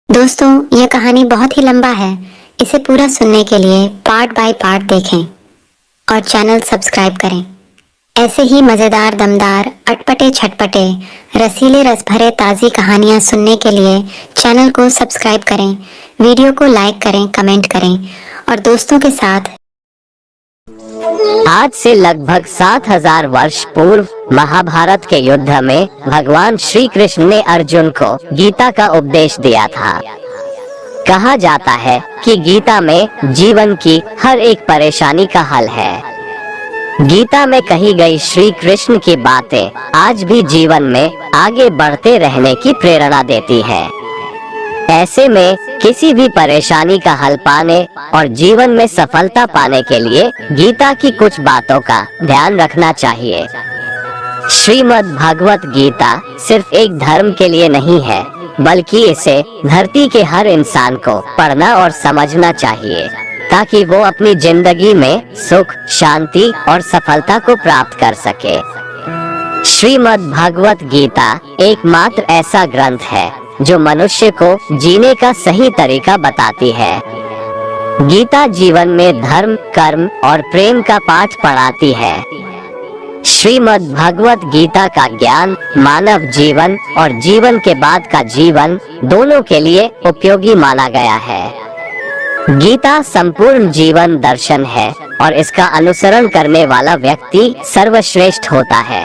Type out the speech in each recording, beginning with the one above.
दोस्तों, यह कहानी बहुत ही लंबा है। इसे पूरा सुनने के लिए पार्ट बाय पार्ट देखें और चैनल सब्सक्राइब करें। ऐसे ही मज़ेदार, दमदार, अटपटे छटपटे, रसीले रस भरे ताज़ी कहानियाँ सुनने के लिए चैनल को सब्सक्राइब करें, वीडियो को लाइक करें, कमेंट करें और दोस्तों के साथ। आज से लगभग 7000 वर्ष पूर्व महाभारत के युद्ध में भगवान श्री कृष्ण ने अर्जुन को गीता का उपदेश दिया था। कहा जाता है कि गीता में जीवन की हर एक परेशानी का हल है। गीता में कही गई श्री कृष्ण की बातें आज भी जीवन में आगे बढ़ते रहने की प्रेरणा देती है। ऐसे में किसी भी परेशानी का हल पाने और जीवन में सफलता पाने के लिए गीता की कुछ बातों का ध्यान रखना चाहिए। श्रीमद् भागवत गीता सिर्फ एक धर्म के लिए नहीं है, बल्कि इसे धरती के हर इंसान को पढ़ना और समझना चाहिए, ताकि वो अपनी जिंदगी में सुख, शांति और सफलता को प्राप्त कर सके। श्रीमद् भागवत गीता एकमात्र ऐसा ग्रंथ है जो मनुष्य को जीने का सही तरीका बताती है। गीता जीवन में धर्म, कर्म और प्रेम का पाठ पढ़ाती है। श्रीमद् भागवत गीता का ज्ञान मानव जीवन और जीवन के बाद का जीवन दोनों के लिए उपयोगी माना गया है। गीता संपूर्ण जीवन दर्शन है और इसका अनुसरण करने वाला व्यक्ति सर्वश्रेष्ठ होता है।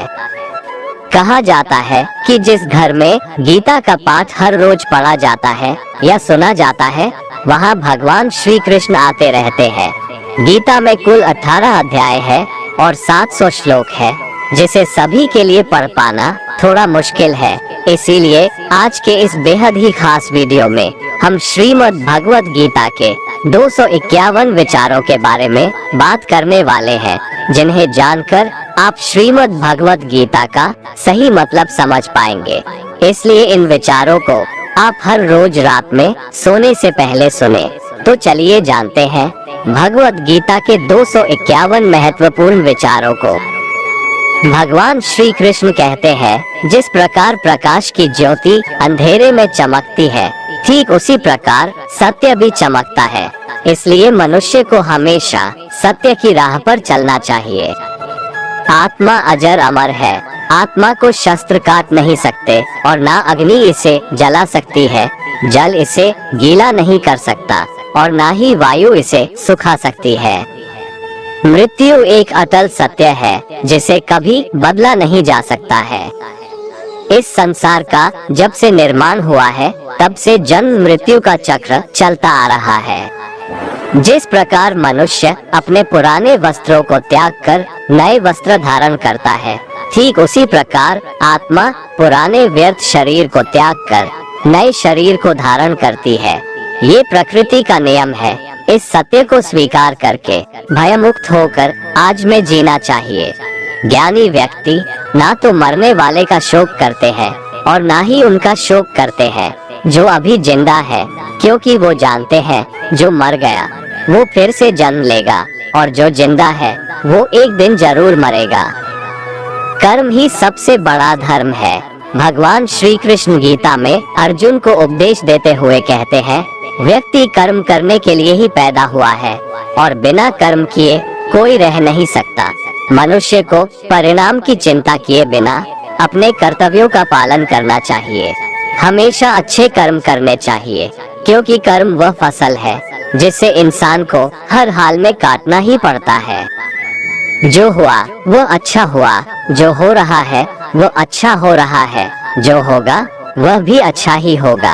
कहा जाता है कि जिस घर में गीता का पाठ हर रोज पढ़ा जाता है या सुना जाता है, वहाँ भगवान श्री कृष्ण आते रहते हैं। गीता में कुल 18 अध्याय है और 700 श्लोक है, जिसे सभी के लिए पढ़ पाना थोड़ा मुश्किल है। इसीलिए आज के इस बेहद ही खास वीडियो में हम श्रीमद् भागवत गीता के 251 विचारों के बारे में बात करने वाले हैं, जिन्हें जानकर आप श्रीमद् भागवत गीता का सही मतलब समझ पाएंगे। इसलिए इन विचारों को आप हर रोज रात में सोने से पहले सुने। तो चलिए जानते हैं भगवत गीता के 251 महत्वपूर्ण विचारों को। भगवान श्री कृष्ण कहते हैं, जिस प्रकार प्रकाश की ज्योति अंधेरे में चमकती है, ठीक उसी प्रकार सत्य भी चमकता है। इसलिए मनुष्य को हमेशा सत्य की राह पर चलना चाहिए। आत्मा अजर अमर है। आत्मा को शस्त्र काट नहीं सकते और ना अग्नि इसे जला सकती है, जल इसे गीला नहीं कर सकता और ना ही वायु इसे सुखा सकती है। मृत्यु एक अटल सत्य है, जिसे कभी बदला नहीं जा सकता है। इस संसार का जब से निर्माण हुआ है, तब से जन्म मृत्यु का चक्र चलता आ रहा है। जिस प्रकार मनुष्य अपने पुराने वस्त्रों को त्याग कर नए वस्त्र धारण करता है, ठीक उसी प्रकार आत्मा पुराने व्यर्थ शरीर को त्याग कर नए शरीर को धारण करती है। ये प्रकृति का नियम है। इस सत्य को स्वीकार करके भयमुक्त होकर आज में जीना चाहिए। ज्ञानी व्यक्ति ना तो मरने वाले का शोक करते हैं और ना ही उनका शोक करते हैं जो अभी जिंदा है, क्योंकि वो जानते हैं जो मर गया वो फिर से जन्म लेगा और जो जिंदा है वो एक दिन जरूर मरेगा। कर्म ही सबसे बड़ा धर्म है। भगवान श्री कृष्ण गीता में अर्जुन को उपदेश देते हुए कहते हैं, व्यक्ति कर्म करने के लिए ही पैदा हुआ है और बिना कर्म किए कोई रह नहीं सकता। मनुष्य को परिणाम की चिंता किए बिना अपने कर्तव्यों का पालन करना चाहिए। हमेशा अच्छे कर्म करने चाहिए, क्योंकि कर्म वह फसल है जिसे इंसान को हर हाल में काटना ही पड़ता है। जो हुआ वो अच्छा हुआ, जो हो रहा है वो अच्छा हो रहा है, जो होगा वह भी अच्छा ही होगा।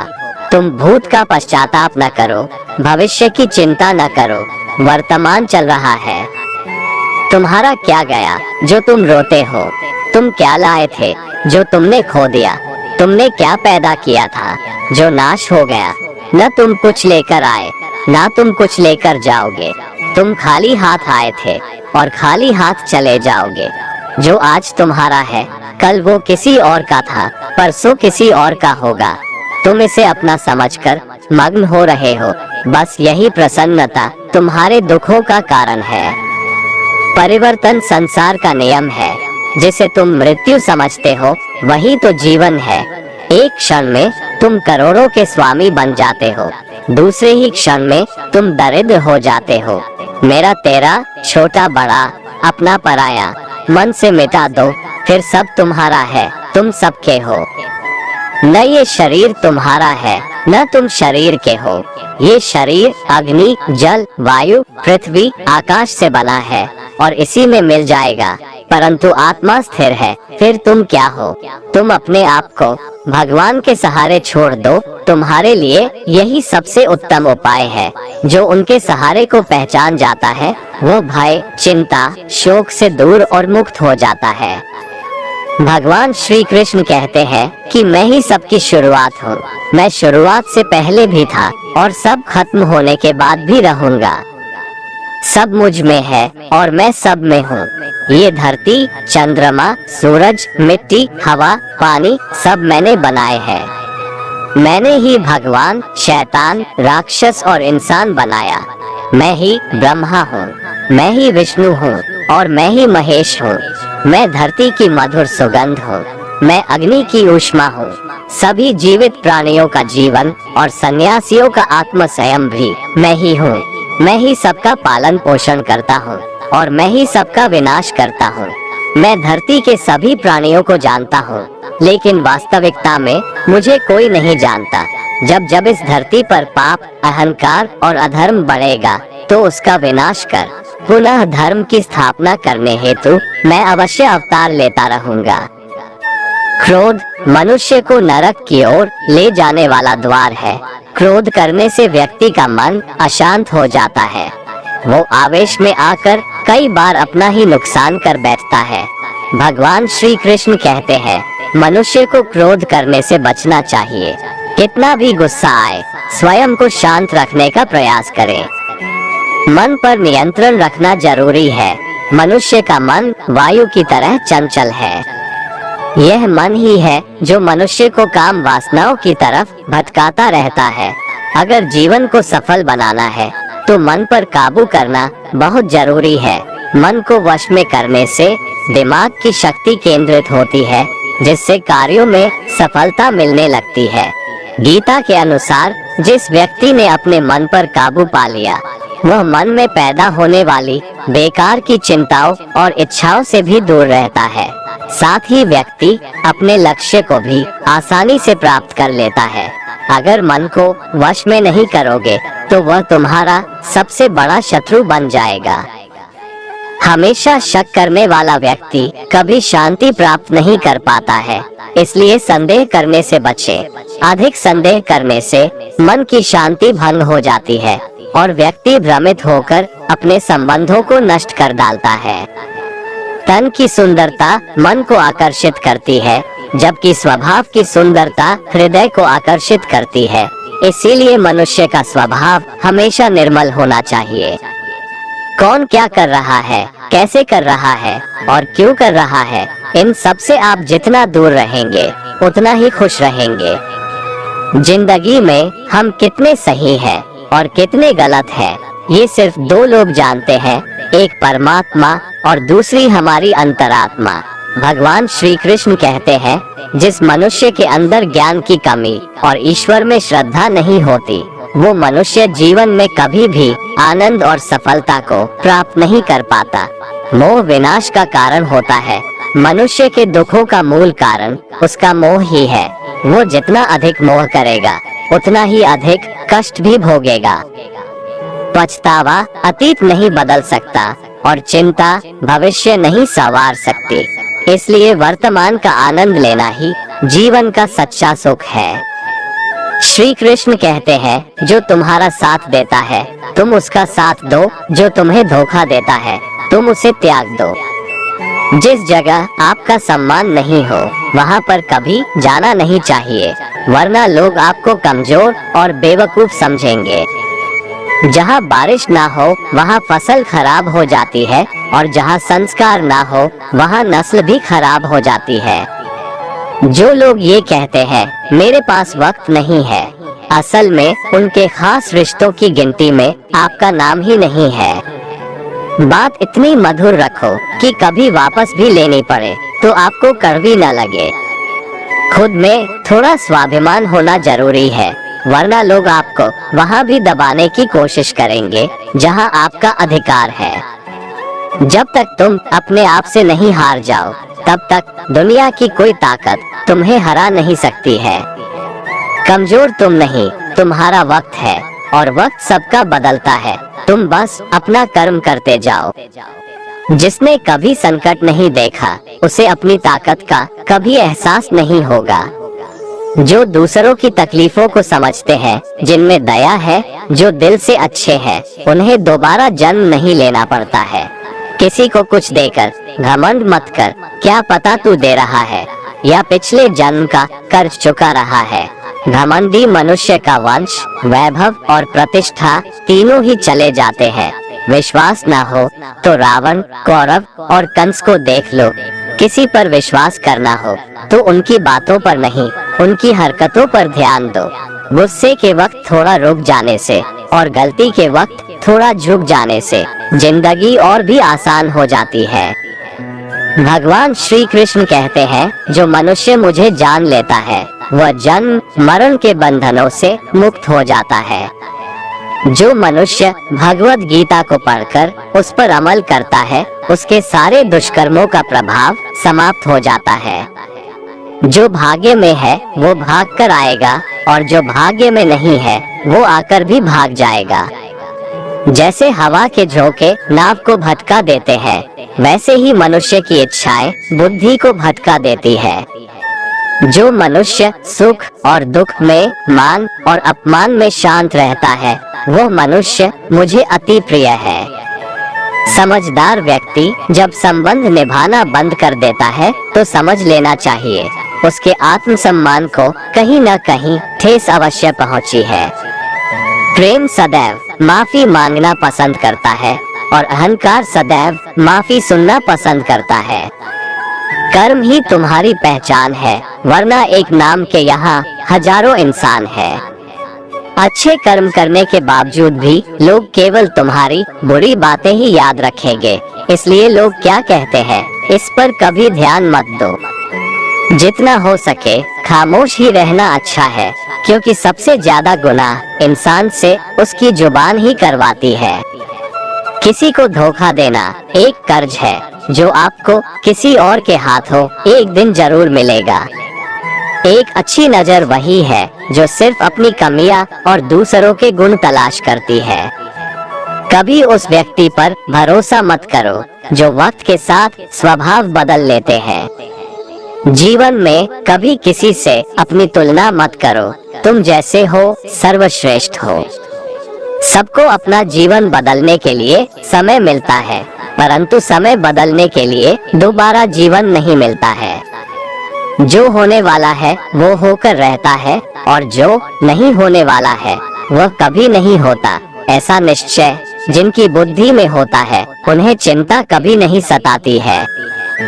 तुम भूत का पश्चाताप न करो, भविष्य की चिंता न करो, वर्तमान चल रहा है। तुम्हारा क्या गया जो तुम रोते हो? तुम क्या लाए थे जो तुमने खो दिया? तुमने क्या पैदा किया था जो नाश हो गया? न तुम कुछ लेकर आए, ना तुम कुछ लेकर जाओगे। तुम खाली हाथ आए थे और खाली हाथ चले जाओगे। जो आज तुम्हारा है, कल वो किसी और का था, परसों किसी और का होगा। तुम इसे अपना समझकर मग्न हो रहे हो। बस यही प्रसन्नता तुम्हारे दुखों का कारण है। परिवर्तन संसार का नियम है। जिसे तुम मृत्यु समझते हो, वही तो जीवन है। एक क्षण में तुम करोड़ों के स्वामी बन जाते हो, दूसरे ही क्षण में तुम दरिद्र हो जाते हो। मेरा तेरा, छोटा बड़ा, अपना पराया, मन से मिटा दो, फिर सब तुम्हारा है, तुम सबके हो। न ये शरीर तुम्हारा है, न तुम शरीर के हो। ये शरीर अग्नि, जल, वायु, पृथ्वी, आकाश से बना है और इसी में मिल जाएगा, परंतु आत्मा स्थिर है। फिर तुम क्या हो? तुम अपने आप को भगवान के सहारे छोड़ दो। तुम्हारे लिए यही सबसे उत्तम उपाय है। जो उनके सहारे को पहचान जाता है वो भय, चिंता, शोक से दूर और मुक्त हो जाता है। भगवान श्री कृष्ण कहते हैं कि मैं ही सबकी शुरुआत हूँ। मैं शुरुआत से पहले भी था और सब खत्म होने के बाद भी रहूंगा। सब मुझ में है और मैं सब में हूँ। ये धरती, चंद्रमा, सूरज, मिट्टी, हवा, पानी सब मैंने बनाए हैं। मैंने ही भगवान, शैतान, राक्षस और इंसान बनाया। मैं ही ब्रह्मा हूँ, मैं ही विष्णु हूँ और मैं ही महेश हूँ। मैं धरती की मधुर सुगंध हूँ, मैं अग्नि की ऊष्मा हूँ। सभी जीवित प्राणियों का जीवन और सन्यासियों का आत्म संयम भी मैं ही हूँ। मैं ही सबका पालन पोषण करता हूँ और मैं ही सबका विनाश करता हूँ। मैं धरती के सभी प्राणियों को जानता हूँ, लेकिन वास्तविकता में मुझे कोई नहीं जानता। जब जब इस धरती पर पाप, अहंकार और अधर्म बढ़ेगा तो उसका विनाश कर पुनः धर्म की स्थापना करने हेतु मैं अवश्य अवतार लेता रहूंगा। क्रोध मनुष्य को नरक की ओर ले जाने वाला द्वार है। क्रोध करने से व्यक्ति का मन अशांत हो जाता है। वो आवेश में आकर कई बार अपना ही नुकसान कर बैठता है। भगवान श्री कृष्ण कहते हैं, मनुष्य को क्रोध करने से बचना चाहिए। कितना भी गुस्सा आए, स्वयं को शांत रखने का प्रयास करें। मन पर नियंत्रण रखना जरूरी है। मनुष्य का मन वायु की तरह चंचल है। यह मन ही है जो मनुष्य को काम वासनाओं की तरफ भटकाता रहता है। अगर जीवन को सफल बनाना है तो मन पर काबू करना बहुत जरूरी है। मन को वश में करने से दिमाग की शक्ति केंद्रित होती है, जिससे कार्यों में सफलता मिलने लगती है। गीता के अनुसार जिस व्यक्ति ने अपने मन पर काबू पा लिया, वह मन में पैदा होने वाली बेकार की चिंताओं और इच्छाओं से भी दूर रहता है। साथ ही व्यक्ति अपने लक्ष्य को भी आसानी से प्राप्त कर लेता है। अगर मन को वश में नहीं करोगे तो वह तुम्हारा सबसे बड़ा शत्रु बन जाएगा। हमेशा शक करने वाला व्यक्ति कभी शांति प्राप्त नहीं कर पाता है, इसलिए संदेह करने से बचें। अधिक संदेह करने से मन की शांति भंग हो जाती है और व्यक्ति भ्रमित होकर अपने संबंधों को नष्ट कर डालता है। तन की सुंदरता मन को आकर्षित करती है, जबकि स्वभाव की सुंदरता हृदय को आकर्षित करती है। इसीलिए मनुष्य का स्वभाव हमेशा निर्मल होना चाहिए। कौन क्या कर रहा है, कैसे कर रहा है और क्यों कर रहा है, इन सब से आप जितना दूर रहेंगे उतना ही खुश रहेंगे। जिंदगी में हम कितने सही हैं और कितने गलत हैं, ये सिर्फ दो लोग जानते हैं, एक परमात्मा और दूसरी हमारी अंतरात्मा। भगवान श्री कृष्ण कहते हैं, जिस मनुष्य के अंदर ज्ञान की कमी और ईश्वर में श्रद्धा नहीं होती, वो मनुष्य जीवन में कभी भी आनंद और सफलता को प्राप्त नहीं कर पाता। मोह विनाश का कारण होता है। मनुष्य के दुखों का मूल कारण उसका मोह ही है। वो जितना अधिक मोह करेगा उतना ही अधिक कष्ट भी भोगेगा। पछतावा अतीत नहीं बदल सकता और चिंता भविष्य नहीं संवार सकती। इसलिए वर्तमान का आनंद लेना ही जीवन का सच्चा सुख है। श्री कृष्ण कहते हैं, जो तुम्हारा साथ देता है तुम उसका साथ दो, जो तुम्हें धोखा देता है तुम उसे त्याग दो। जिस जगह आपका सम्मान नहीं हो वहाँ पर कभी जाना नहीं चाहिए, वरना लोग आपको कमजोर और बेवकूफ समझेंगे। जहाँ बारिश ना हो वहाँ फसल खराब हो जाती है और जहाँ संस्कार ना हो वहाँ नस्ल भी खराब हो जाती है। जो लोग ये कहते हैं मेरे पास वक्त नहीं है, असल में उनके खास रिश्तों की गिनती में आपका नाम ही नहीं है। बात इतनी मधुर रखो कि कभी वापस भी लेनी पड़े तो आपको कड़वी न लगे। खुद में थोड़ा स्वाभिमान होना जरूरी है, वरना लोग आपको वहाँ भी दबाने की कोशिश करेंगे जहाँ आपका अधिकार है। जब तक तुम अपने आप से नहीं हार जाओ, तब तक दुनिया की कोई ताकत तुम्हें हरा नहीं सकती है। कमजोर तुम नहीं, तुम्हारा वक्त है, और वक्त सबका बदलता है। तुम बस अपना कर्म करते जाओ। जिसने कभी संकट नहीं देखा, उसे अपनी ताकत का कभी एहसास नहीं होगा। जो दूसरों की तकलीफों को समझते हैं, जिनमें दया है, जो दिल से अच्छे हैं, उन्हें दोबारा जन्म नहीं लेना पड़ता है। किसी को कुछ देकर घमंड मत कर, क्या पता तू दे रहा है या पिछले जन्म का कर्ज चुका रहा है। घमंडी मनुष्य का वंश, वैभव और प्रतिष्ठा तीनों ही चले जाते हैं। विश्वास न हो तो रावण, कौरव और कंस को देख लो। किसी पर विश्वास करना हो तो उनकी बातों पर नहीं, उनकी हरकतों पर ध्यान दो। गुस्से के वक्त थोड़ा रुक जाने से और गलती के वक्त थोड़ा झुक जाने से जिंदगी और भी आसान हो जाती है। भगवान श्री कृष्ण कहते हैं, जो मनुष्य मुझे जान लेता है वह जन्म मरण के बंधनों से मुक्त हो जाता है। जो मनुष्य भगवत गीता को पढ़कर उस पर अमल करता है, उसके सारे दुष्कर्मों का प्रभाव समाप्त हो जाता है। जो भाग्य में है वो भाग कर आएगा, और जो भाग्य में नहीं है वो आकर भी भाग जाएगा। जैसे हवा के झोंके नाव को भटका देते हैं, वैसे ही मनुष्य की इच्छाएं बुद्धि को भटका देती है। जो मनुष्य सुख और दुख में, मान और अपमान में शांत रहता है, वो मनुष्य मुझे अति प्रिय है। समझदार व्यक्ति जब संबंध निभाना बंद कर देता है तो समझ लेना चाहिए उसके आत्मसम्मान को कहीं न कहीं ठेस अवश्य पहुंची है। प्रेम सदैव माफी मांगना पसंद करता है और अहंकार सदैव माफी सुनना पसंद करता है। कर्म ही तुम्हारी पहचान है, वरना एक नाम के यहाँ हजारों इंसान है। अच्छे कर्म करने के बावजूद भी लोग केवल तुम्हारी बुरी बातें ही याद रखेंगे, इसलिए लोग क्या कहते हैं इस पर कभी ध्यान मत दो। जितना हो सके खामोश ही रहना अच्छा है, क्योंकि सबसे ज्यादा गुनाह इंसान से उसकी जुबान ही करवाती है। किसी को धोखा देना एक कर्ज है जो आपको किसी और के हाथों एक दिन जरूर मिलेगा। एक अच्छी नजर वही है जो सिर्फ अपनी कमियां और दूसरों के गुण तलाश करती है। कभी उस व्यक्ति पर भरोसा मत करो जो वक्त के साथ स्वभाव बदल लेते हैं। जीवन में कभी किसी से अपनी तुलना मत करो, तुम जैसे हो सर्वश्रेष्ठ हो। सबको अपना जीवन बदलने के लिए समय मिलता है, परंतु समय बदलने के लिए दोबारा जीवन नहीं मिलता है। जो होने वाला है वो होकर रहता है, और जो नहीं होने वाला है वह कभी नहीं होता। ऐसा निश्चय जिनकी बुद्धि में होता है, उन्हें चिंता कभी नहीं सताती है।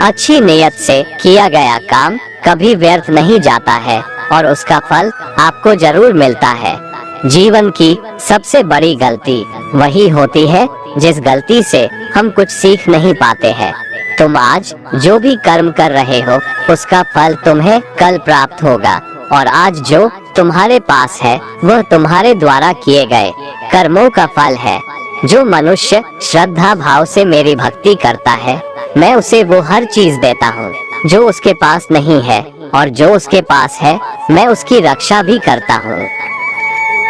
अच्छी नीयत से किया गया काम कभी व्यर्थ नहीं जाता है, और उसका फल आपको जरूर मिलता है। जीवन की सबसे बड़ी गलती वही होती है जिस गलती से हम कुछ सीख नहीं पाते हैं। तुम आज जो भी कर्म कर रहे हो उसका फल तुम्हें कल प्राप्त होगा, और आज जो तुम्हारे पास है वह तुम्हारे द्वारा किए गए कर्मों का फल है। जो मनुष्य श्रद्धा भाव से मेरी भक्ति करता है, मैं उसे वो हर चीज देता हूँ जो उसके पास नहीं है, और जो उसके पास है मैं उसकी रक्षा भी करता हूँ।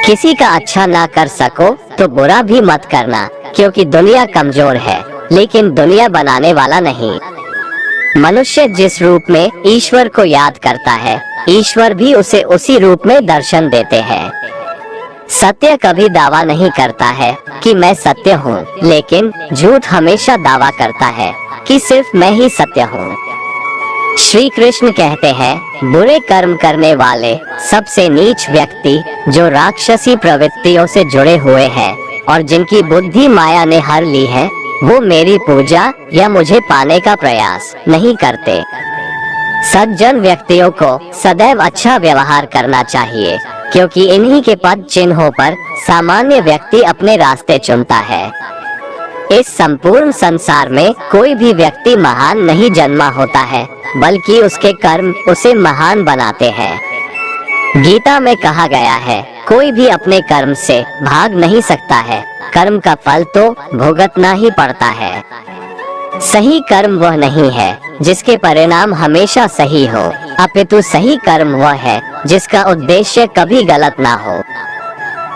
किसी का अच्छा ना कर सको तो बुरा भी मत करना, क्योंकि दुनिया कमजोर है लेकिन दुनिया बनाने वाला नहीं। मनुष्य जिस रूप में ईश्वर को याद करता है, ईश्वर भी उसे उसी रूप में दर्शन देते हैं। सत्य कभी दावा नहीं करता है कि मैं सत्य हूँ, लेकिन झूठ हमेशा दावा करता है कि सिर्फ मैं ही सत्य हूँ। श्री कृष्ण कहते हैं, बुरे कर्म करने वाले सबसे नीच व्यक्ति जो राक्षसी प्रवृत्तियों से जुड़े हुए हैं और जिनकी बुद्धि माया ने हर ली है, वो मेरी पूजा या मुझे पाने का प्रयास नहीं करते। सज्जन व्यक्तियों को सदैव अच्छा व्यवहार करना चाहिए, क्योंकि इन्हीं के पद चिन्हों पर सामान्य व्यक्ति अपने रास्ते चुनता है। इस संपूर्ण संसार में कोई भी व्यक्ति महान नहीं जन्मा होता है, बल्कि उसके कर्म उसे महान बनाते हैं। गीता में कहा गया है, कोई भी अपने कर्म से भाग नहीं सकता है, कर्म का फल तो भुगतना ही पड़ता है। सही कर्म वह नहीं है जिसके परिणाम हमेशा सही हो, अपितु सही कर्म वह है जिसका उद्देश्य कभी गलत ना हो।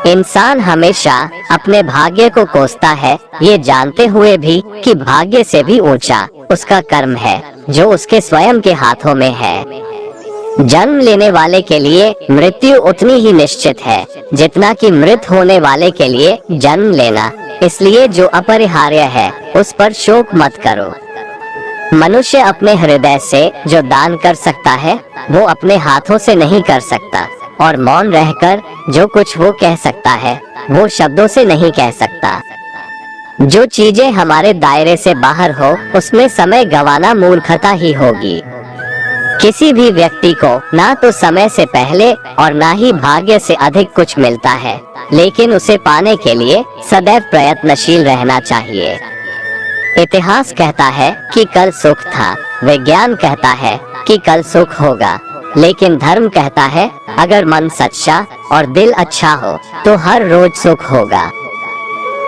इंसान हमेशा अपने भाग्य को कोसता है, ये जानते हुए भी कि भाग्य से भी ऊंचा उसका कर्म है जो उसके स्वयं के हाथों में है। जन्म लेने वाले के लिए मृत्यु उतनी ही निश्चित है जितना कि मृत होने वाले के लिए जन्म लेना, इसलिए जो अपरिहार्य है उस पर शोक मत करो। मनुष्य अपने हृदय से जो दान कर सकता है वो अपने हाथों से नहीं कर सकता, और मौन रहकर जो कुछ वो कह सकता है वो शब्दों से नहीं कह सकता। जो चीजें हमारे दायरे से बाहर हो उसमें समय गंवाना मूर्खता ही होगी। किसी भी व्यक्ति को ना तो समय से पहले और ना ही भाग्य से अधिक कुछ मिलता है, लेकिन उसे पाने के लिए सदैव प्रयत्नशील रहना चाहिए। इतिहास कहता है कि कल सुख था, विज्ञान कहता है कि कल सुख होगा, लेकिन धर्म कहता है अगर मन सच्चा और दिल अच्छा हो तो हर रोज सुख होगा।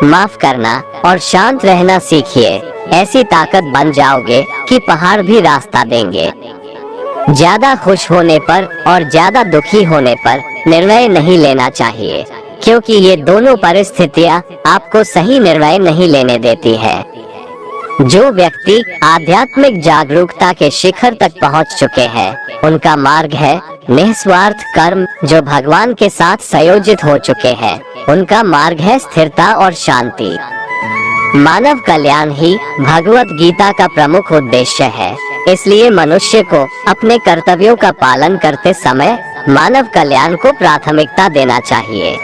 माफ करना और शांत रहना सीखिए, ऐसी ताकत बन जाओगे कि पहाड़ भी रास्ता देंगे। ज्यादा खुश होने पर और ज्यादा दुखी होने पर निर्णय नहीं लेना चाहिए, क्योंकि ये दोनों परिस्थितियां आपको सही निर्णय नहीं लेने देती है। जो व्यक्ति आध्यात्मिक जागरूकता के शिखर तक पहुंच चुके हैं, उनका मार्ग है निस्वार्थ कर्म। जो भगवान के साथ संयोजित हो चुके हैं, उनका मार्ग है स्थिरता और शांति। मानव कल्याण ही भगवत गीता का प्रमुख उद्देश्य है, इसलिए मनुष्य को अपने कर्तव्यों का पालन करते समय मानव कल्याण को प्राथमिकता देना चाहिए।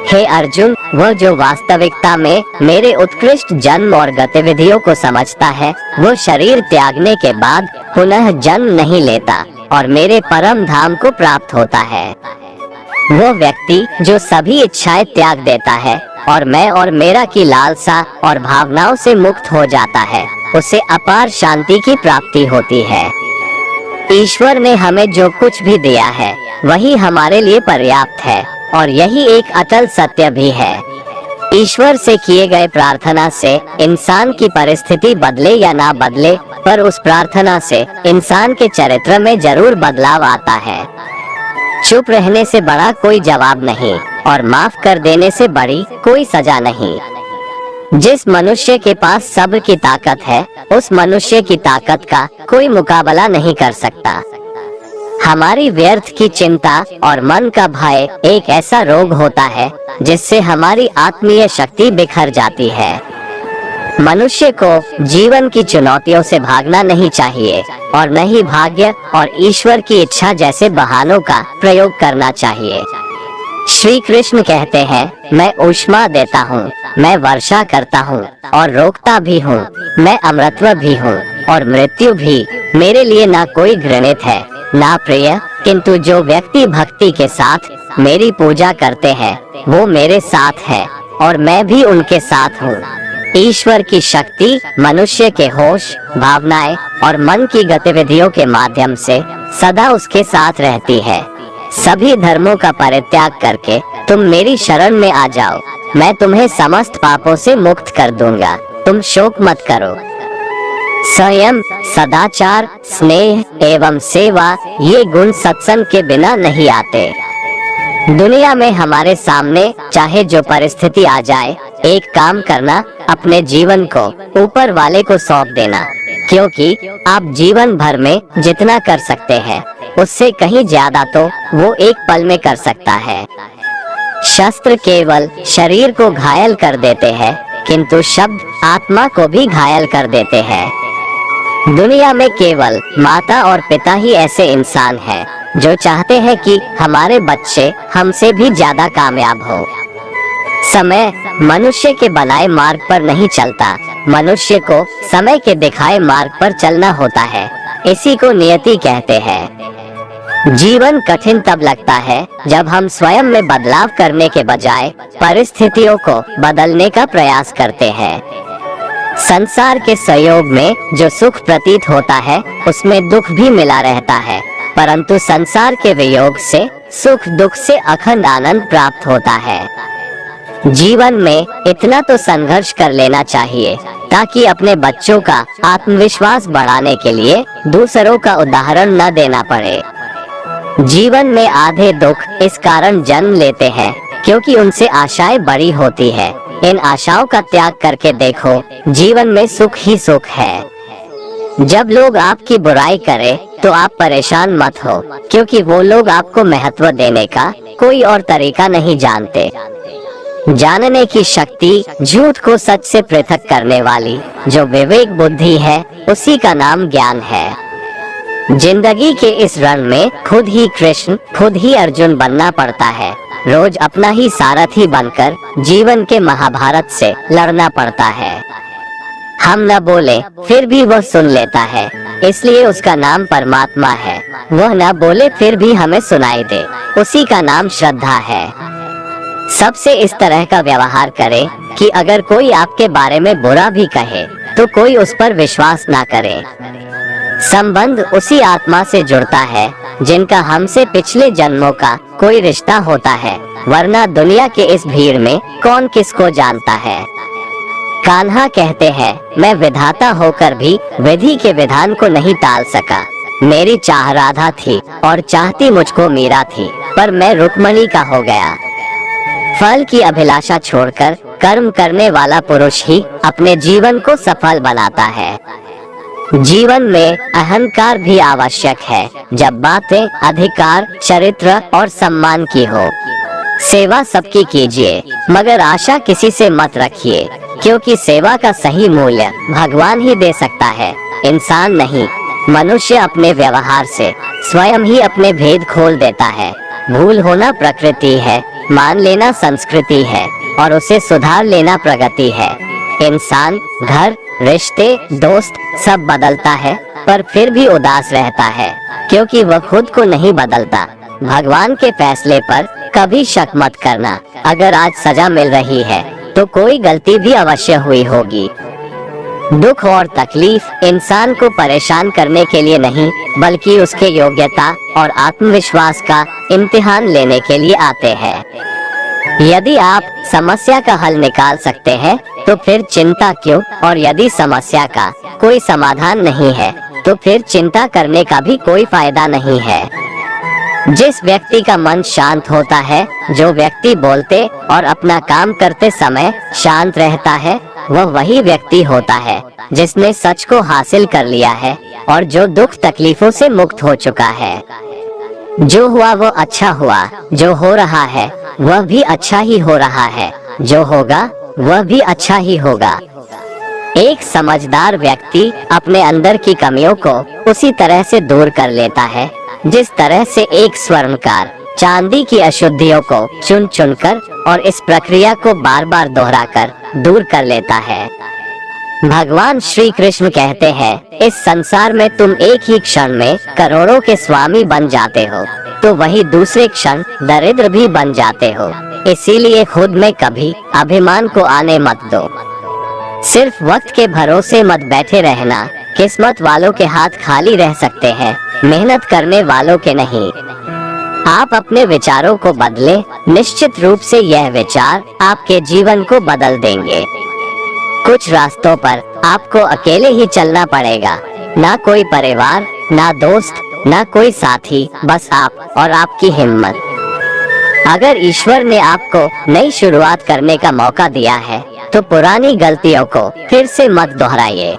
हे अर्जुन, वह जो वास्तविकता में मेरे उत्कृष्ट जन्म और गतिविधियों को समझता है, वो शरीर त्यागने के बाद पुनः जन्म नहीं लेता और मेरे परम धाम को प्राप्त होता है। वो व्यक्ति जो सभी इच्छाएं त्याग देता है और मैं और मेरा की लालसा और भावनाओं से मुक्त हो जाता है, उसे अपार शांति की प्राप्ति होती है। ईश्वर ने हमें जो कुछ भी दिया है वही हमारे लिए पर्याप्त है, और यही एक अटल सत्य भी है। ईश्वर से किए गए प्रार्थना से इंसान की परिस्थिति बदले या ना बदले, पर उस प्रार्थना से इंसान के चरित्र में जरूर बदलाव आता है। चुप रहने से बड़ा कोई जवाब नहीं, और माफ कर देने से बड़ी कोई सजा नहीं। जिस मनुष्य के पास सब्र की ताकत है, उस मनुष्य की ताकत का कोई मुकाबला नहीं कर सकता। हमारी व्यर्थ की चिंता और मन का भय एक ऐसा रोग होता है जिससे हमारी आत्मीय शक्ति बिखर जाती है। मनुष्य को जीवन की चुनौतियों से भागना नहीं चाहिए, और न ही भाग्य और ईश्वर की इच्छा जैसे बहानों का प्रयोग करना चाहिए। श्री कृष्ण कहते हैं, मैं ऊष्मा देता हूँ, मैं वर्षा करता हूँ और रोकता भी हूँ, मैं अमृतत्व भी हूँ और मृत्यु भी। मेरे लिए ना कोई घृणित है ना प्रिय, किंतु जो व्यक्ति भक्ति के साथ मेरी पूजा करते हैं वो मेरे साथ है और मैं भी उनके साथ हूँ। ईश्वर की शक्ति मनुष्य के होश, भावनाएं और मन की गतिविधियों के माध्यम से सदा उसके साथ रहती है। सभी धर्मों का परित्याग करके तुम मेरी शरण में आ जाओ, मैं तुम्हें समस्त पापों से मुक्त कर दूंगा। तुम शोक मत करो। संयम, सदाचार, स्नेह एवं सेवा, ये गुण सत्संग के बिना नहीं आते। दुनिया में हमारे सामने चाहे जो परिस्थिति आ जाए, एक काम करना, अपने जीवन को ऊपर वाले को सौंप देना, क्योंकि आप जीवन भर में जितना कर सकते हैं उससे कहीं ज्यादा तो वो एक पल में कर सकता है। शस्त्र केवल शरीर को घायल कर देते हैं, किंतु शब्द आत्मा को भी घायल कर देते हैं। दुनिया में केवल माता और पिता ही ऐसे इंसान हैं जो चाहते हैं कि हमारे बच्चे हमसे भी ज्यादा कामयाब हो। समय मनुष्य के बनाए मार्ग पर नहीं चलता, मनुष्य को समय के दिखाए मार्ग पर चलना होता है। इसी को नियति कहते हैं। जीवन कठिन तब लगता है जब हम स्वयं में बदलाव करने के बजाय परिस्थितियों को बदलने का प्रयास करते हैं। संसार के सहयोग में जो सुख प्रतीत होता है उसमें दुख भी मिला रहता है, परंतु संसार के वियोग से सुख दुख से अखंड आनंद प्राप्त होता है। जीवन में इतना तो संघर्ष कर लेना चाहिए ताकि अपने बच्चों का आत्मविश्वास बढ़ाने के लिए दूसरों का उदाहरण न देना पड़े। जीवन में आधे दुख इस कारण जन्म लेते हैं क्योंकि उनसे आशाएं बड़ी होती है। इन आशाओं का त्याग करके देखो, जीवन में सुख ही सुख है। जब लोग आपकी बुराई करें तो आप परेशान मत हो, क्योंकि वो लोग आपको महत्व देने का कोई और तरीका नहीं जानते। जानने की शक्ति, झूठ को सच से पृथक करने वाली जो विवेक बुद्धि है, उसी का नाम ज्ञान है। जिंदगी के इस रण में खुद ही कृष्ण, खुद ही अर्जुन बनना पड़ता है। रोज अपना ही सारथी बनकर जीवन के महाभारत से लड़ना पड़ता है। हम न बोले फिर भी वह सुन लेता है, इसलिए उसका नाम परमात्मा है। वह न बोले फिर भी हमें सुनाई दे, उसी का नाम श्रद्धा है। सबसे इस तरह का व्यवहार करें कि अगर कोई आपके बारे में बुरा भी कहे तो कोई उस पर विश्वास ना करे। संबंध उसी आत्मा से जुड़ता है जिनका हमसे पिछले जन्मों का कोई रिश्ता होता है, वरना दुनिया के इस भीड़ में कौन किसको जानता है। कान्हा कहते हैं, मैं विधाता होकर भी विधि के विधान को नहीं टाल सका। मेरी चाह राधा थी और चाहती मुझको मीरा थी, पर मैं रुक्मणी का हो गया। फल की अभिलाषा छोड़कर कर्म करने वाला पुरुष ही अपने जीवन को सफल बनाता है। जीवन में अहंकार भी आवश्यक है जब बातें अधिकार, चरित्र और सम्मान की हो। सेवा सबकी कीजिए, मगर आशा किसी से मत रखिए, क्योंकि सेवा का सही मूल्य भगवान ही दे सकता है, इंसान नहीं। मनुष्य अपने व्यवहार से स्वयं ही अपने भेद खोल देता है। भूल होना प्रकृति है, मान लेना संस्कृति है और उसे सुधार लेना प्रगति है। इंसान घर, रिश्ते, दोस्त सब बदलता है, पर फिर भी उदास रहता है क्योंकि वह खुद को नहीं बदलता। भगवान के फैसले पर कभी शक मत करना। अगर आज सजा मिल रही है तो कोई गलती भी अवश्य हुई होगी। दुख और तकलीफ इंसान को परेशान करने के लिए नहीं, बल्कि उसके योग्यता और आत्मविश्वास का इम्तिहान लेने के लिए आते हैं। यदि आप समस्या का हल निकाल सकते हैं तो फिर चिंता क्यों, और यदि समस्या का कोई समाधान नहीं है तो फिर चिंता करने का भी कोई फायदा नहीं है। जिस व्यक्ति का मन शांत होता है, जो व्यक्ति बोलते और अपना काम करते समय शांत रहता है, वह वही व्यक्ति होता है जिसने सच को हासिल कर लिया है और जो दुख तकलीफों से मुक्त हो चुका है। जो हुआ वो अच्छा हुआ, जो हो रहा है वह भी अच्छा ही हो रहा है, जो होगा वह भी अच्छा ही होगा। एक समझदार व्यक्ति अपने अंदर की कमियों को उसी तरह से दूर कर लेता है जिस तरह से एक स्वर्णकार चांदी की अशुद्धियों को चुन चुनकर और इस प्रक्रिया को बार बार दोहराकर दूर कर लेता है। भगवान श्री कृष्ण कहते हैं, इस संसार में तुम एक ही क्षण में करोड़ों के स्वामी बन जाते हो, तो वही दूसरे क्षण दरिद्र भी बन जाते हो। इसीलिए खुद में कभी अभिमान को आने मत दो। सिर्फ वक्त के भरोसे मत बैठे रहना। किस्मत वालों के हाथ खाली रह सकते हैं, मेहनत करने वालों के नहीं। आप अपने विचारों को बदलें, निश्चित रूप से यह विचार आपके जीवन को बदल देंगे। कुछ रास्तों पर आपको अकेले ही चलना पड़ेगा, ना कोई परिवार, ना दोस्त, ना कोई साथी, बस आप और आपकी हिम्मत। अगर ईश्वर ने आपको नई शुरुआत करने का मौका दिया है तो पुरानी गलतियों को फिर से मत दोहराइए।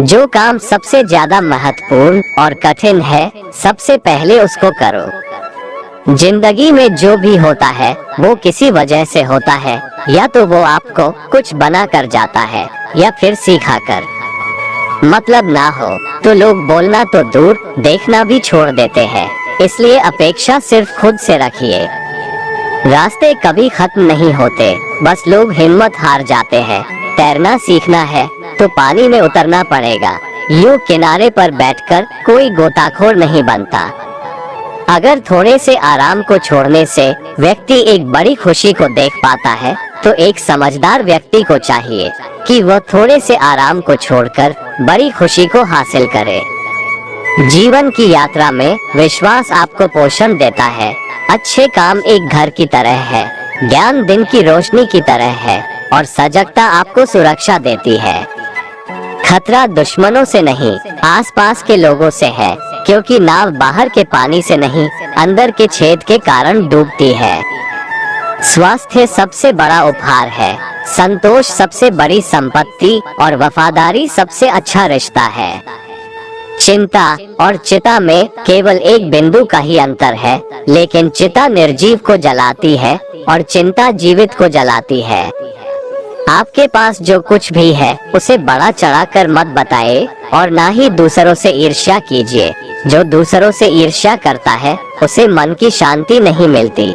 जो काम सबसे ज्यादा महत्वपूर्ण और कठिन है, सबसे पहले उसको करो। जिंदगी में जो भी होता है वो किसी वजह से होता है, या तो वो आपको कुछ बना कर जाता है या फिर सिखा कर। मतलब ना हो तो लोग बोलना तो दूर, देखना भी छोड़ देते हैं। इसलिए अपेक्षा सिर्फ खुद से रखिए। रास्ते कभी खत्म नहीं होते, बस लोग हिम्मत हार जाते हैं। तैरना सीखना है तो पानी में उतरना पड़ेगा, यूं किनारे पर बैठकर कोई गोताखोर नहीं बनता। अगर थोड़े से आराम को छोड़ने से व्यक्ति एक बड़ी खुशी को देख पाता है तो एक समझदार व्यक्ति को चाहिए कि वह थोड़े से आराम को छोड़कर बड़ी खुशी को हासिल करे। जीवन की यात्रा में विश्वास आपको पोषण देता है। अच्छे काम एक घर की तरह है, ज्ञान दिन की रोशनी की तरह है और सजगता आपको सुरक्षा देती है। खतरा दुश्मनों से नहीं, आसपास के लोगों से है, क्योंकि नाव बाहर के पानी से नहीं, अंदर के छेद के कारण डूबती है। स्वास्थ्य सबसे बड़ा उपहार है, संतोष सबसे बड़ी संपत्ति और वफादारी सबसे अच्छा रिश्ता है। चिंता और चिता में केवल एक बिंदु का ही अंतर है, लेकिन चिता निर्जीव को जलाती है और चिंता जीवित को जलाती है। आपके पास जो कुछ भी है उसे बड़ा चढ़ाकर मत बताए और ना ही दूसरों से ईर्ष्या कीजिए। जो दूसरों से ईर्ष्या करता है उसे मन की शांति नहीं मिलती।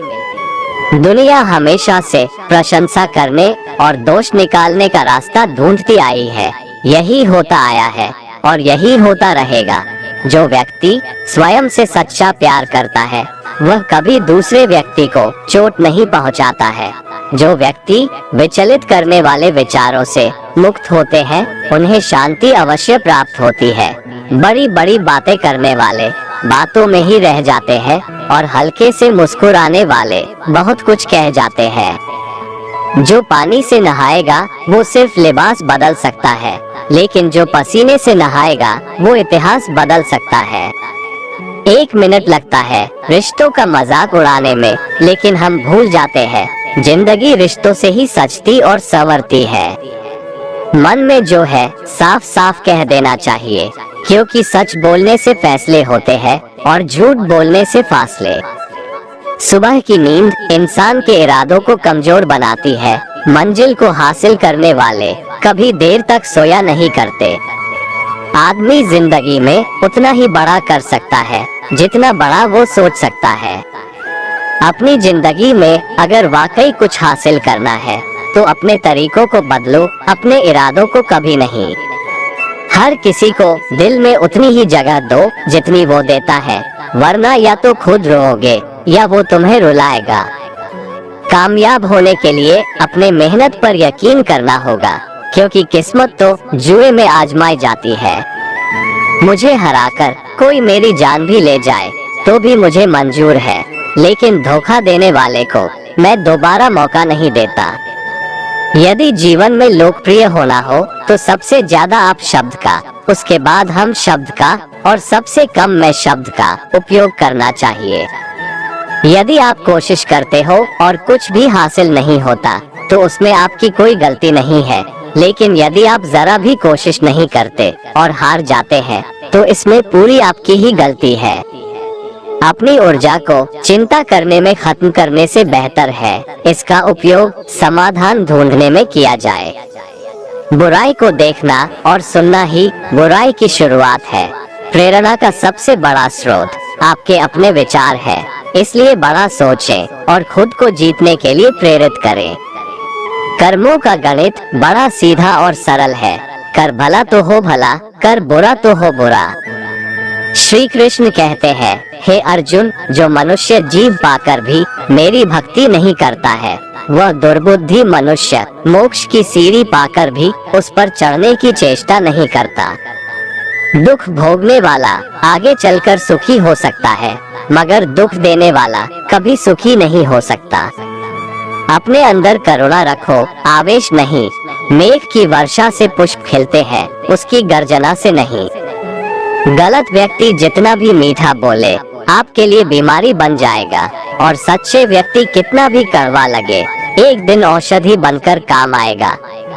दुनिया हमेशा से प्रशंसा करने और दोष निकालने का रास्ता ढूंढती आई है। यही होता आया है और यही होता रहेगा। जो व्यक्ति स्वयं से सच्चा प्यार करता है वह कभी दूसरे व्यक्ति को चोट नहीं पहुंचाता है। जो व्यक्ति विचलित करने वाले विचारों से मुक्त होते हैं उन्हें शांति अवश्य प्राप्त होती है। बड़ी बड़ी बातें करने वाले बातों में ही रह जाते हैं और हल्के से मुस्कुराने वाले बहुत कुछ कह जाते हैं। जो पानी से नहाएगा वो सिर्फ लिबास बदल सकता है, लेकिन जो पसीने से नहाएगा वो इतिहास बदल सकता है। 1 मिनट लगता है रिश्तों का मजाक उड़ाने में, लेकिन हम भूल जाते हैं जिंदगी रिश्तों से ही सजती और संवरती है। मन में जो है साफ साफ कह देना चाहिए, क्योंकि सच बोलने से फैसले होते हैं और झूठ बोलने से फासले। सुबह की नींद इंसान के इरादों को कमजोर बनाती है। मंजिल को हासिल करने वाले कभी देर तक सोया नहीं करते। आदमी जिंदगी में उतना ही बड़ा कर सकता है जितना बड़ा वो सोच सकता है। अपनी जिंदगी में अगर वाकई कुछ हासिल करना है तो अपने तरीकों को बदलो, अपने इरादों को कभी नहीं। हर किसी को दिल में उतनी ही जगह दो जितनी वो देता है, वरना या तो खुद रोओगे या वो तुम्हें रुलाएगा। कामयाब होने के लिए अपने मेहनत पर यकीन करना होगा, क्योंकि किस्मत तो जुए में आजमाई जाती है। मुझे हराकर कोई मेरी जान भी ले जाए तो भी मुझे मंजूर है, लेकिन धोखा देने वाले को मैं दोबारा मौका नहीं देता। यदि जीवन में लोकप्रिय होना हो तो सबसे ज्यादा आप शब्द का, उसके बाद हम शब्द का और सबसे कम मैं शब्द का उपयोग करना चाहिए। यदि आप कोशिश करते हो और कुछ भी हासिल नहीं होता तो उसमें आपकी कोई गलती नहीं है, लेकिन यदि आप जरा भी कोशिश नहीं करते और हार जाते हैं तो इसमें पूरी आपकी ही गलती है। अपनी ऊर्जा को चिंता करने में खत्म करने से बेहतर है इसका उपयोग समाधान ढूंढने में किया जाए। बुराई को देखना और सुनना ही बुराई की शुरुआत है। प्रेरणा का सबसे बड़ा स्रोत आपके अपने विचार है, इसलिए बड़ा सोचें और खुद को जीतने के लिए प्रेरित करें। कर्मों का गणित बड़ा सीधा और सरल है। कर भला तो हो भला, कर बुरा तो हो बुरा। श्री कृष्ण कहते हैं, हे अर्जुन, जो मनुष्य जीव पाकर भी मेरी भक्ति नहीं करता है वह दुर्बुद्धि मनुष्य मोक्ष की सीढ़ी पाकर भी उस पर चढ़ने की चेष्टा नहीं करता। दुख भोगने वाला आगे चलकर सुखी हो सकता है, मगर दुख देने वाला कभी सुखी नहीं हो सकता। अपने अंदर करुणा रखो, आवेश नहीं। मेघ की वर्षा से पुष्प खिलते हैं, उसकी गर्जना से नहीं। गलत व्यक्ति जितना भी मीठा बोले आपके लिए बीमारी बन जाएगा, और सच्चे व्यक्ति कितना भी कड़वा लगे एक दिन औषधि बनकर काम आएगा।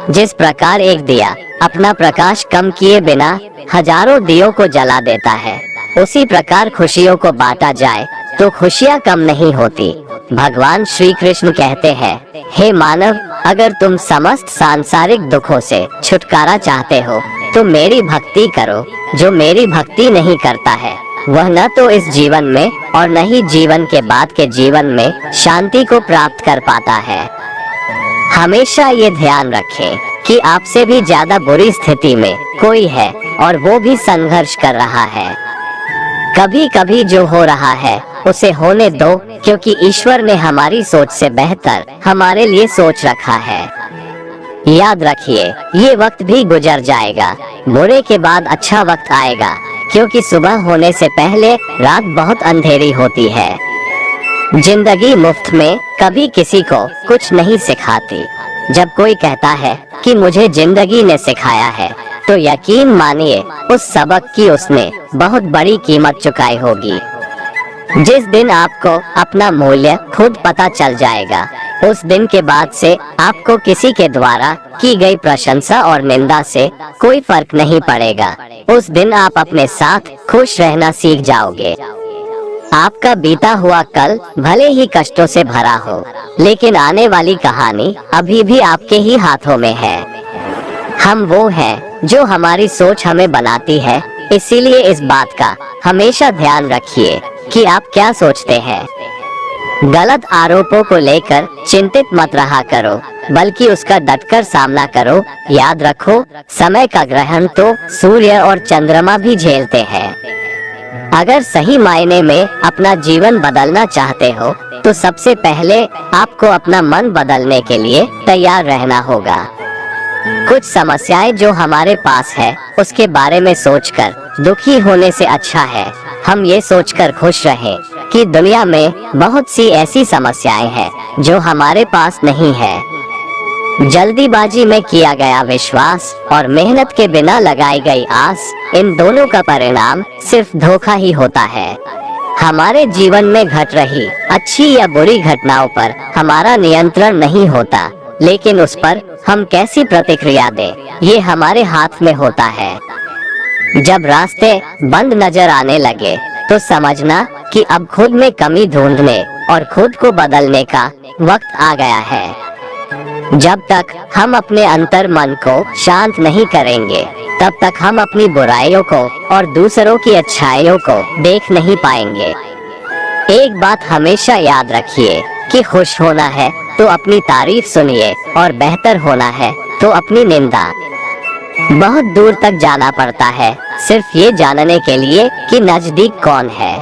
जिस प्रकार एक दिया अपना प्रकाश कम किए बिना हजारों दियों को जला देता है, उसी प्रकार खुशियों को बांटा जाए तो खुशियाँ कम नहीं होती। भगवान श्री कृष्ण कहते हैं, हे मानव, अगर तुम समस्त सांसारिक दुखों से छुटकारा चाहते हो तो मेरी भक्ति करो। जो मेरी भक्ति नहीं करता है वह न तो इस जीवन में और न ही जीवन के बाद के जीवन में शांति को प्राप्त कर पाता है। हमेशा ये ध्यान रखें कि आपसे भी ज्यादा बुरी स्थिति में कोई है और वो भी संघर्ष कर रहा है। कभी कभी जो हो रहा है उसे होने दो, क्योंकि ईश्वर ने हमारी सोच से बेहतर हमारे लिए सोच रखा है। याद रखिए, ये वक्त भी गुजर जाएगा। बुरे के बाद अच्छा वक्त आएगा, क्योंकि सुबह होने से पहले रात बहुत अंधेरी होती है। जिंदगी मुफ्त में कभी किसी को कुछ नहीं सिखाती। जब कोई कहता है कि मुझे जिंदगी ने सिखाया है, तो यकीन मानिए उस सबक की उसने बहुत बड़ी कीमत चुकाई होगी। जिस दिन आपको अपना मूल्य खुद पता चल जाएगा, उस दिन के बाद से आपको किसी के द्वारा की गई प्रशंसा और निंदा से कोई फर्क नहीं पड़ेगा। उस दिन आप अपने साथ खुश रहना सीख जाओगे। आपका बीता हुआ कल भले ही कष्टों से भरा हो, लेकिन आने वाली कहानी अभी भी आपके ही हाथों में है। हम वो हैं जो हमारी सोच हमें बनाती है, इसीलिए इस बात का हमेशा ध्यान रखिए कि आप क्या सोचते हैं। गलत आरोपों को लेकर चिंतित मत रहा करो, बल्कि उसका डटकर सामना करो। याद रखो, समय का ग्रहण तो सूर्य और चंद्रमा भी झेलते हैं। अगर सही मायने में अपना जीवन बदलना चाहते हो, तो सबसे पहले आपको अपना मन बदलने के लिए तैयार रहना होगा। कुछ समस्याएं जो हमारे पास है, उसके बारे में सोचकर दुखी होने से अच्छा है हम ये सोचकर खुश रहें कि दुनिया में बहुत सी ऐसी समस्याएं हैं जो हमारे पास नहीं है। जल्दीबाजी में किया गया विश्वास और मेहनत के बिना लगाई गई आस, इन दोनों का परिणाम सिर्फ धोखा ही होता है। हमारे जीवन में घट रही अच्छी या बुरी घटनाओं पर हमारा नियंत्रण नहीं होता, लेकिन उस पर हम कैसी प्रतिक्रिया दें, ये हमारे हाथ में होता है। जब रास्ते बंद नजर आने लगे, तो समझना कि अब खुद में कमी ढूंढने और खुद को बदलने का वक्त आ गया है। जब तक हम अपने अंतर मन को शांत नहीं करेंगे, तब तक हम अपनी बुराइयों को और दूसरों की अच्छाइयों को देख नहीं पाएंगे। एक बात हमेशा याद रखिए कि खुश होना है तो अपनी तारीफ सुनिए, और बेहतर होना है तो अपनी निंदा। बहुत दूर तक जाना पड़ता है सिर्फ ये जानने के लिए कि नजदीक कौन है।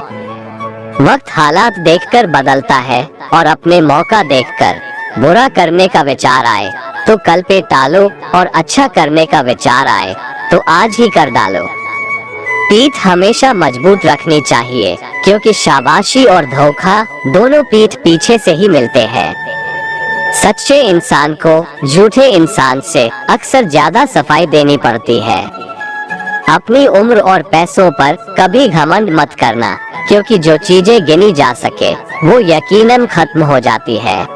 वक्त हालात देखकर बदलता है, और अपने मौका देखकर बुरा करने का विचार आए तो कल पे टालो, और अच्छा करने का विचार आए तो आज ही कर डालो। पीठ हमेशा मजबूत रखनी चाहिए, क्योंकि शाबाशी और धोखा दोनों पीठ पीछे से ही मिलते हैं। सच्चे इंसान को झूठे इंसान से अक्सर ज्यादा सफाई देनी पड़ती है। अपनी उम्र और पैसों पर कभी घमंड मत करना, क्योंकि जो चीजें गिनी जा सके वो यकीनन खत्म हो जाती है।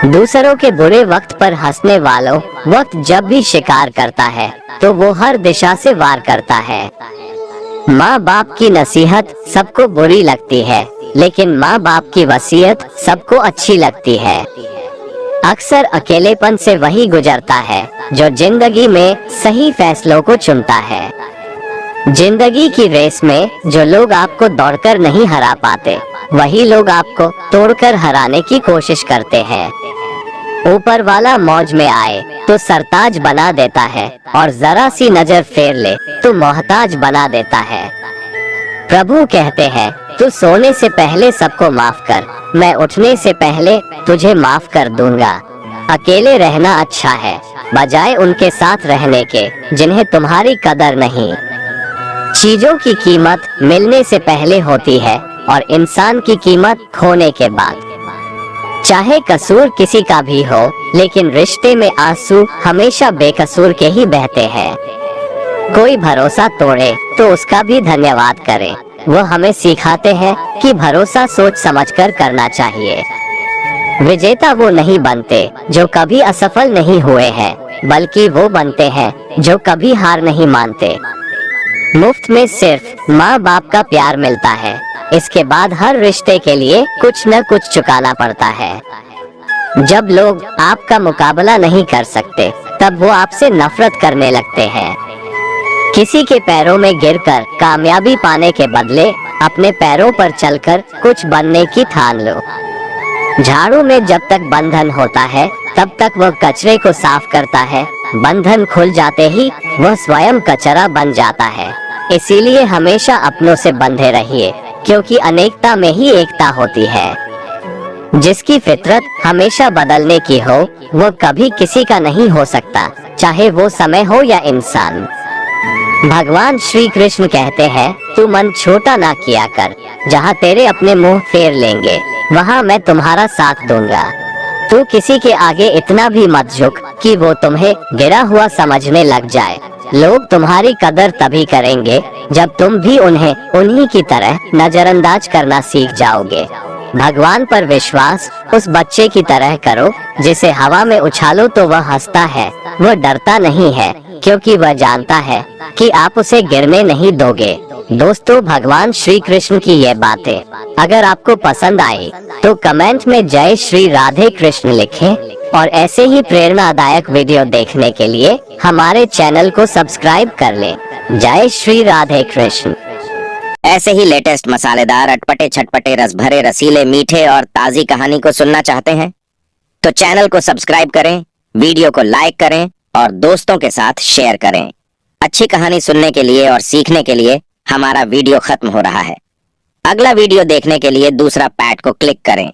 दूसरों के बुरे वक्त पर हंसने वालों वक्त जब भी शिकार करता है, तो वो हर दिशा से वार करता है। माँ बाप की नसीहत सबको बुरी लगती है, लेकिन माँ बाप की वसीयत सबको अच्छी लगती है। अक्सर अकेलेपन से वही गुजरता है जो जिंदगी में सही फैसलों को चुनता है। जिंदगी की रेस में जो लोग आपको दौड़कर नहीं हरा पाते, वही लोग आपको तोड़कर हराने की कोशिश करते हैं। ऊपर वाला मौज में आए तो सरताज बना देता है, और जरा सी नजर फेर ले तो मोहताज बना देता है। प्रभु कहते हैं, तू सोने से पहले सबको माफ कर, मैं उठने से पहले तुझे माफ कर दूंगा। अकेले रहना अच्छा है, बजाय उनके साथ रहने के जिन्हें तुम्हारी कदर नहीं। चीजों की कीमत मिलने से पहले होती है, और इंसान की कीमत खोने के बाद। चाहे कसूर किसी का भी हो, लेकिन रिश्ते में आंसू हमेशा बेकसूर के ही बहते हैं। कोई भरोसा तोड़े तो उसका भी धन्यवाद करे। वो हमें सिखाते हैं कि भरोसा सोच समझकर करना चाहिए। विजेता वो नहीं बनते जो कभी असफल नहीं हुए हैं, बल्कि वो बनते हैं जो कभी हार नहीं मानते। मुफ्त में सिर्फ माँ बाप का प्यार मिलता है, इसके बाद हर रिश्ते के लिए कुछ न कुछ चुकाना पड़ता है। जब लोग आपका मुकाबला नहीं कर सकते, तब वो आपसे नफरत करने लगते हैं। किसी के पैरों में गिरकर कामयाबी पाने के बदले अपने पैरों पर चलकर कुछ बनने की ठान लो। झाड़ू में जब तक बंधन होता है, तब तक वह कचरे को साफ करता है। बंधन खुल जाते ही वह स्वयं कचरा बन जाता है। इसीलिए हमेशा अपनों से बंधे रहिए, क्योंकि अनेकता में ही एकता होती है। जिसकी फितरत हमेशा बदलने की हो, वो कभी किसी का नहीं हो सकता, चाहे वो समय हो या इंसान। भगवान श्री कृष्ण कहते हैं, तू मन छोटा ना किया कर, जहाँ तेरे अपने मुंह फेर लेंगे वहाँ मैं तुम्हारा साथ दूंगा। तू किसी के आगे इतना भी मत झुक कि वो तुम्हें गिरा हुआ समझने लग जाए। लोग तुम्हारी कदर तभी करेंगे जब तुम भी उन्हें उन्हीं की तरह नजरअंदाज करना सीख जाओगे। भगवान पर विश्वास उस बच्चे की तरह करो जिसे हवा में उछालो तो वह हंसता है, वो डरता नहीं है क्योंकि वह जानता है कि आप उसे गिरने नहीं दोगे। दोस्तों, भगवान श्री कृष्ण की ये बातें अगर आपको पसंद आई तो कमेंट में जय श्री राधे कृष्ण लिखें और ऐसे ही प्रेरणादायक वीडियो देखने के लिए हमारे चैनल को सब्सक्राइब कर लें। जय श्री राधे कृष्ण। ऐसे ही लेटेस्ट मसालेदार अटपटे छटपटे रस भरे रसीले मीठे और ताजी कहानी को सुनना चाहते हैं तो चैनल को सब्सक्राइब करें, वीडियो को लाइक करें और दोस्तों के साथ शेयर करें। अच्छी कहानी सुनने के लिए और सीखने के लिए हमारा वीडियो खत्म हो रहा है। अगला वीडियो देखने के लिए दूसरा पैड को क्लिक करें।